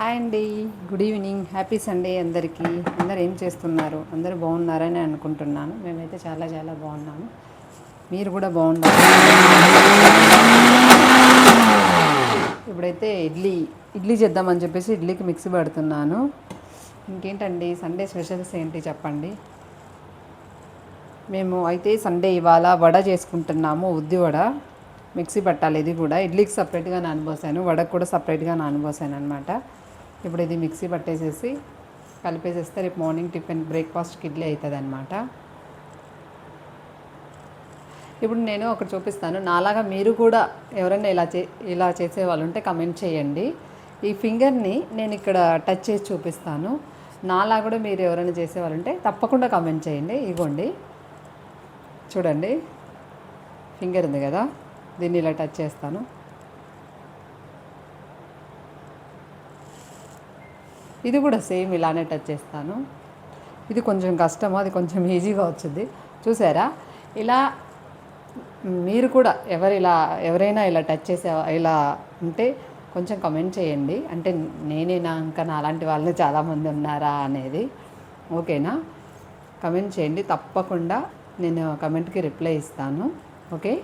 Hi అండి, good evening, happy Sunday అందరికీ. అందరు ఏం చేస్తున్నారు? అందరూ బాగున్నారని అనుకుంటున్నాను. మేమైతే చాలా చాలా బాగున్నాము. మీరు కూడా బాగున్నారు. ఇప్పుడైతే ఇడ్లీ చేద్దామని చెప్పేసి ఇడ్లీకి మిక్సీ పడుతున్నాను. ఇంకేంటండి సండే స్పెషల్స్ ఏంటి చెప్పండి. మేము అయితే సండే ఇవాళ వడ చేసుకుంటున్నాము, ఉద్ది వడ. మిక్సీ పట్టాలి, ఇది కూడా ఇడ్లీకి సపరేట్గా నానబోసాను, వడకు కూడా సపరేట్గా నానబోసాను అనమాట. ఇప్పుడు ఇది మిక్సీ పట్టేసేసి కలిపేసేస్తే రేపు మార్నింగ్ టిఫిన్ బ్రేక్ఫాస్ట్కి ఇడ్లీ అవుతుంది అనమాట. ఇప్పుడు నేను ఒకటి చూపిస్తాను. నాలాగా మీరు కూడా ఎవరైనా ఇలా చేసేవాళ్ళు ఉంటే కమెంట్ చేయండి. ఈ ఫింగర్ని నేను ఇక్కడ టచ్ చేసి చూపిస్తాను. నాలా కూడా మీరు ఎవరైనా చేసేవాళ్ళు ఉంటే తప్పకుండా కమెంట్ చేయండి. ఇగోండి చూడండి, ఫింగర్ ఉంది కదా, దీన్ని ఇలా టచ్ చేస్తాను. ఇది కూడా సేమ్ ఇలానే టచ్ చేస్తాను. ఇది కొంచెం కష్టము, అది కొంచెం ఈజీగా వచ్చింది. చూసారా? ఇలా మీరు కూడా ఎవరైనా ఇలా టచ్ చేసే ఇలా ఉంటే కొంచెం కమెంట్ చేయండి. అంటే నేనేనా, ఇంకా నాలాంటి వాళ్ళు చాలామంది ఉన్నారా అనేది. ఓకేనా? కమెంట్ చేయండి, తప్పకుండా నేను కమెంట్కి రిప్లై ఇస్తాను. ఓకే.